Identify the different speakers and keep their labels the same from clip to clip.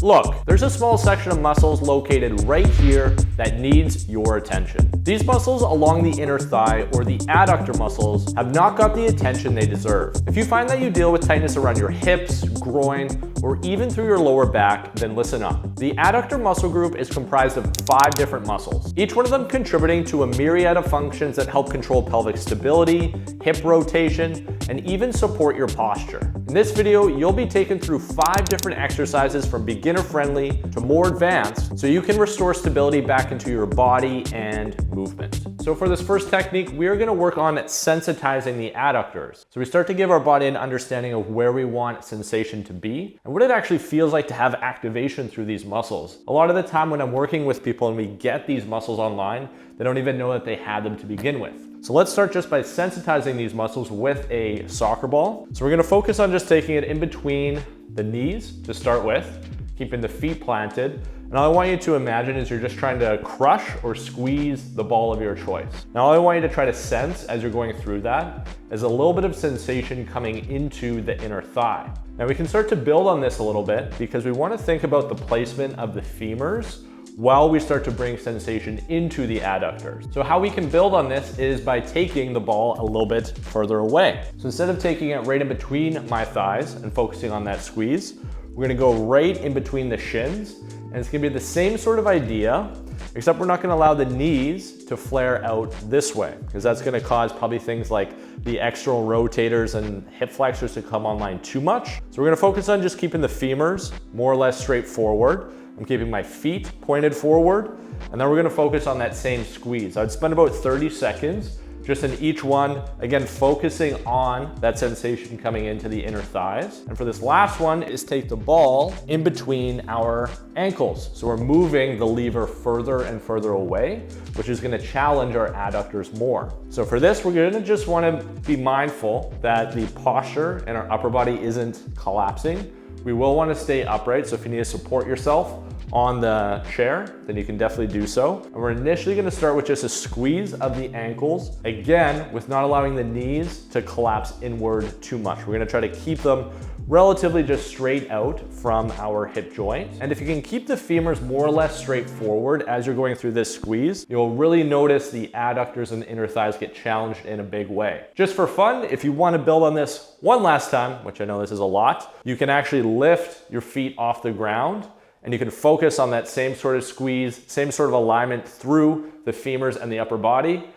Speaker 1: Look, there's a small section of muscles located right here that needs your attention. These muscles along the inner thigh, or the adductor muscles, have not got the attention they deserve. If you find that you deal with tightness around your hips, groin, or even through your lower back, then listen up. The adductor muscle group is comprised of 5 different muscles, each one of them contributing to a myriad of functions that help control pelvic stability, hip rotation, and even support your posture. In this video, you'll be taken through 5 different exercises from beginner friendly to more advanced so you can restore stability back into your body and movement. So for this first technique, we are going to work on sensitizing the adductors. So we start to give our body an understanding of where we want sensation to be and what it actually feels like to have activation through these muscles. A lot of the time when I'm working with people and we get these muscles online, they don't even know that they had them to begin with. So let's start just by sensitizing these muscles with a soccer ball. So we're going to focus on just taking it in between the knees to start with, keeping the feet planted. And all I want you to imagine is you're just trying to crush or squeeze the ball of your choice. Now all I want you to try to sense as you're going through that is a little bit of sensation coming into the inner thigh. Now we can start to build on this a little bit because we want to think about the placement of the femurs while we start to bring sensation into the adductors. So how we can build on this is by taking the ball a little bit further away. So instead of taking it right in between my thighs and focusing on that squeeze, we're gonna go right in between the shins, and it's gonna be the same sort of idea, except we're not gonna allow the knees to flare out this way, because that's gonna cause probably things like the external rotators and hip flexors to come online too much. So we're gonna focus on just keeping the femurs more or less straight forward. I'm keeping my feet pointed forward, and then we're gonna focus on that same squeeze. I'd spend about 30 seconds just in each one, again, focusing on that sensation coming into the inner thighs. And for this last one is take the ball in between our ankles. So we're moving the lever further and further away, which is gonna challenge our adductors more. So for this, we're gonna just wanna be mindful that the posture and our upper body isn't collapsing. We will want to stay upright, so if you need to support yourself on the chair, then you can definitely do so. And we're initially going to start with just a squeeze of the ankles, again, with not allowing the knees to collapse inward too much. We're going to try to keep them relatively just straight out from our hip joint. And if you can keep the femurs more or less straight forward as you're going through this squeeze, you'll really notice the adductors and the inner thighs get challenged in a big way. Just for fun, if you want to build on this one last time, which I know this is a lot, you can actually lift your feet off the ground and you can focus on that same sort of squeeze, same sort of alignment through the femurs and the upper body.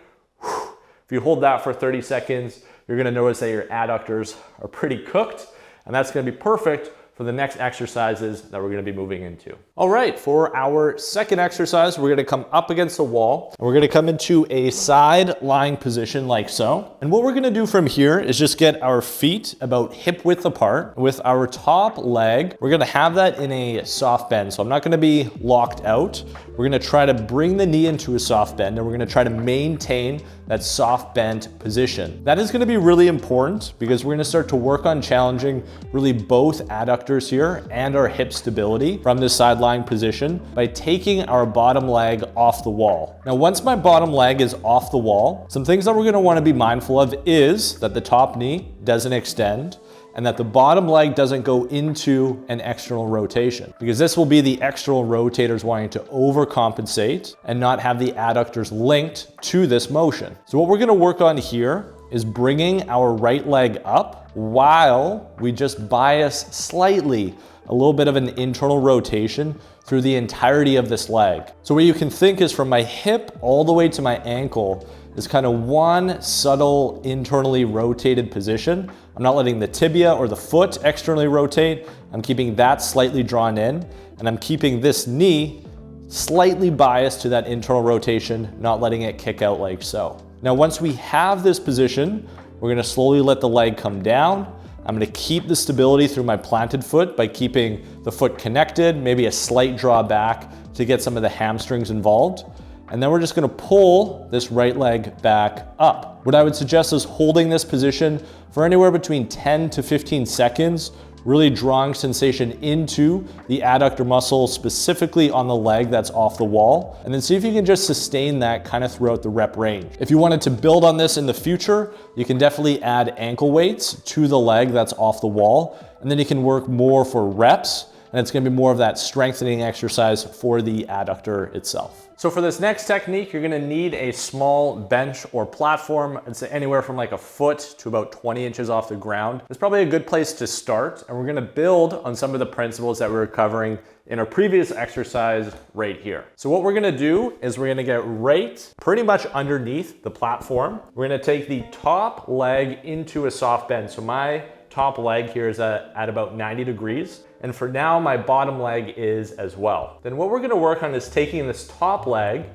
Speaker 1: If you hold that for 30 seconds, you're going to notice that your adductors are pretty cooked. And that's going to be perfect for the next exercises that we're going to be moving into. All right, for our second exercise, we're going to come up against the wall and we're going to come into a side lying position like so. And what we're going to do from here is just get our feet about hip width apart. With our top leg, we're going to have that in a soft bend. So I'm not going to be locked out. We're going to try to bring the knee into a soft bend and we're going to try to maintain that soft bent position. That is going to be really important because we're going to start to work on challenging really both adductors here and our hip stability from this side lying position by taking our bottom leg off the wall. Now, once my bottom leg is off the wall, some things that we're going to want to be mindful of is that the top knee doesn't extend and that the bottom leg doesn't go into an external rotation, because this will be the external rotators wanting to overcompensate and not have the adductors linked to this motion. So what we're going to work on here is bringing our right leg up while we just bias slightly a little bit of an internal rotation through the entirety of this leg. So what you can think is from my hip all the way to my ankle is kind of one subtle internally rotated position. I'm not letting the tibia or the foot externally rotate. I'm keeping that slightly drawn in, and I'm keeping this knee slightly biased to that internal rotation, not letting it kick out like so. Now, once we have this position, we're gonna slowly let the leg come down. I'm gonna keep the stability through my planted foot by keeping the foot connected, maybe a slight draw back to get some of the hamstrings involved. And then we're just gonna pull this right leg back up. What I would suggest is holding this position for anywhere between 10 to 15 seconds, really drawing sensation into the adductor muscle, specifically on the leg that's off the wall. And then see if you can just sustain that kind of throughout the rep range. If you wanted to build on this in the future, you can definitely add ankle weights to the leg that's off the wall. And then you can work more for reps and it's gonna be more of that strengthening exercise for the adductor itself. So for this next technique, you're gonna need a small bench or platform. It's anywhere from like a foot to about 20 inches off the ground. It's probably a good place to start, and we're gonna build on some of the principles that we were covering in our previous exercise right here. So what we're gonna do is we're gonna get right pretty much underneath the platform. We're gonna take the top leg into a soft bend. So my top leg here is at about 90 degrees. And for now, my bottom leg is as well. Then what we're gonna work on is taking this top leg,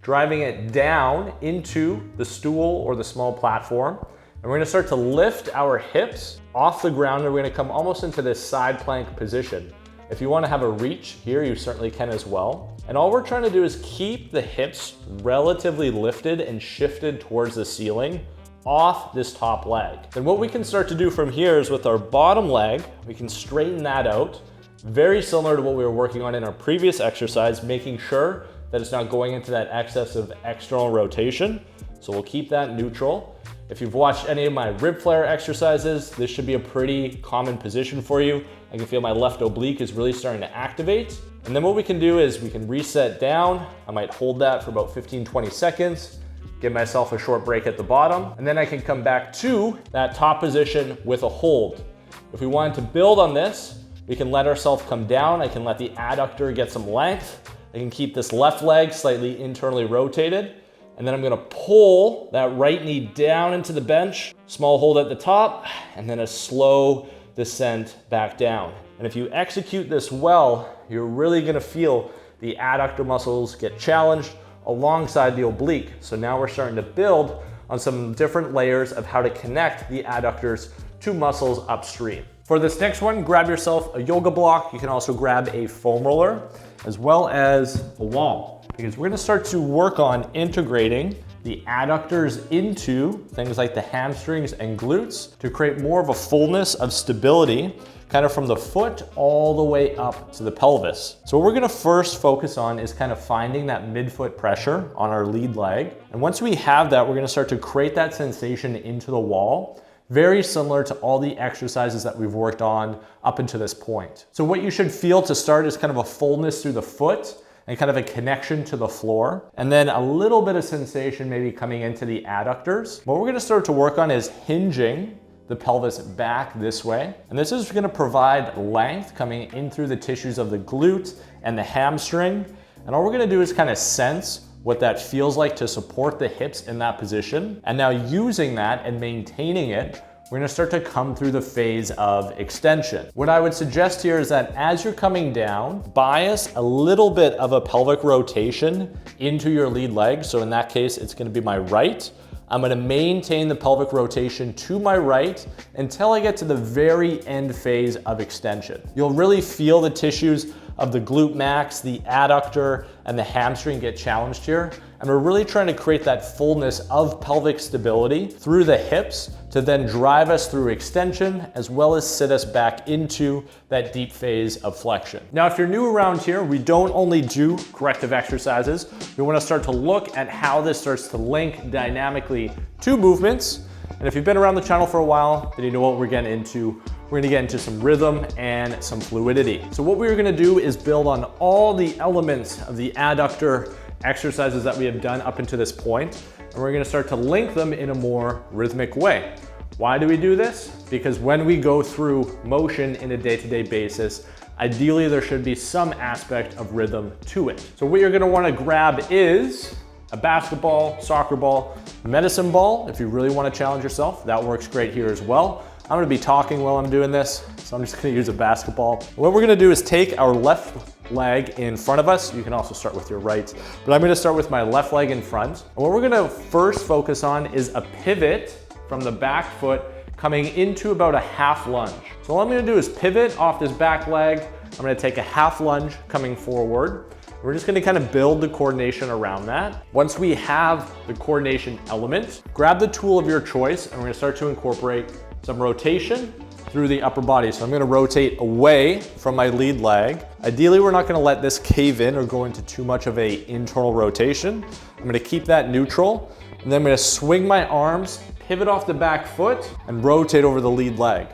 Speaker 1: driving it down into the stool or the small platform. And we're gonna start to lift our hips off the ground, and we're gonna come almost into this side plank position. If you wanna have a reach here, you certainly can as well. And all we're trying to do is keep the hips relatively lifted and shifted towards the ceiling off this top leg. Then what we can start to do from here is with our bottom leg, we can straighten that out, very similar to what we were working on in our previous exercise, making sure that it's not going into that excess of external rotation. So we'll keep that neutral. If you've watched any of my rib flare exercises, this should be a pretty common position for you. I can feel my left oblique is really starting to activate. And then what we can do is we can reset down. I might hold that for about 15-20 seconds. Give myself a short break at the bottom, and then I can come back to that top position with a hold. If we wanted to build on this, we can let ourselves come down. I can let the adductor get some length. I can keep this left leg slightly internally rotated, and then I'm gonna pull that right knee down into the bench, small hold at the top, and then a slow descent back down. And if you execute this well, you're really gonna feel the adductor muscles get challenged alongside the oblique. So now we're starting to build on some different layers of how to connect the adductors to muscles upstream. For this next one, grab yourself a yoga block. You can also grab a foam roller as well as a wall, because we're gonna start to work on integrating the adductors into things like the hamstrings and glutes to create more of a fullness of stability kind of from the foot all the way up to the pelvis. So what we're gonna first focus on is kind of finding that midfoot pressure on our lead leg. And once we have that, we're gonna start to create that sensation into the wall, very similar to all the exercises that we've worked on up until this point. So what you should feel to start is kind of a fullness through the foot and kind of a connection to the floor. And then a little bit of sensation maybe coming into the adductors. What we're gonna start to work on is hinging the pelvis back this way. And this is gonna provide length coming in through the tissues of the glute and the hamstring. And all we're gonna do is kind of sense what that feels like to support the hips in that position. And now using that and maintaining it, we're gonna start to come through the phase of extension. What I would suggest here is that as you're coming down, bias a little bit of a pelvic rotation into your lead leg. So in that case, it's gonna be my right. I'm gonna maintain the pelvic rotation to my right until I get to the very end phase of extension. You'll really feel the tissues of the glute max, the adductor, and the hamstring get challenged here. And we're really trying to create that fullness of pelvic stability through the hips to then drive us through extension as well as sit us back into that deep phase of flexion. Now, if you're new around here, we don't only do corrective exercises. We want to start to look at how this starts to link dynamically to movements. And if you've been around the channel for a while, then you know what we're getting into. We're gonna get into some rhythm and some fluidity. So what we're gonna do is build on all the elements of the adductor exercises that we have done up until this point, and we're gonna start to link them in a more rhythmic way. Why do we do this? Because when we go through motion in a day-to-day basis, ideally there should be some aspect of rhythm to it. So what you're gonna wanna grab is a basketball, soccer ball, medicine ball. If you really wanna challenge yourself, that works great here as well. I'm gonna be talking while I'm doing this, so I'm just gonna use a basketball. What we're gonna do is take our left leg in front of us. You can also start with your right, but I'm gonna start with my left leg in front. And what we're gonna first focus on is a pivot from the back foot coming into about a half lunge. So all I'm gonna do is pivot off this back leg. I'm gonna take a half lunge coming forward. We're just gonna kind of build the coordination around that. Once we have the coordination element, grab the tool of your choice and we're gonna start to incorporate some rotation through the upper body. So I'm gonna rotate away from my lead leg. Ideally, we're not gonna let this cave in or go into too much of a internal rotation. I'm gonna keep that neutral, and then I'm gonna swing my arms, pivot off the back foot, and rotate over the lead leg.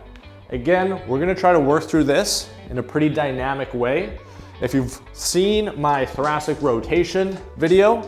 Speaker 1: Again, we're gonna try to work through this in a pretty dynamic way. If you've seen my thoracic rotation video,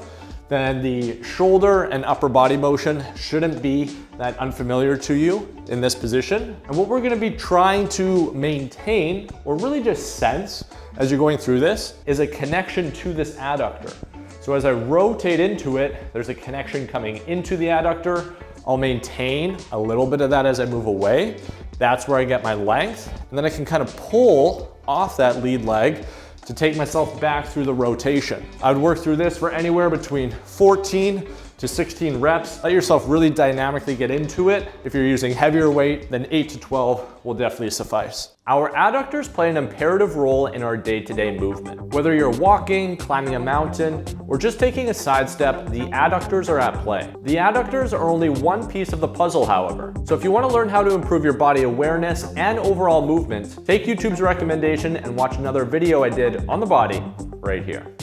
Speaker 1: then the shoulder and upper body motion shouldn't be that unfamiliar to you in this position. And what we're gonna be trying to maintain, or really just sense as you're going through this, is a connection to this adductor. So as I rotate into it, there's a connection coming into the adductor. I'll maintain a little bit of that as I move away. That's where I get my length. And then I can kind of pull off that lead leg to take myself back through the rotation. I would work through this for anywhere between 14 to 16 reps. Let yourself really dynamically get into it. If you're using heavier weight, then 8 to 12 will definitely suffice. Our adductors play an imperative role in our day-to-day movement. Whether you're walking, climbing a mountain, or just taking a side step, the adductors are at play. The adductors are only one piece of the puzzle, however. So if you want to learn how to improve your body awareness and overall movement, take YouTube's recommendation and watch another video I did on the body right here.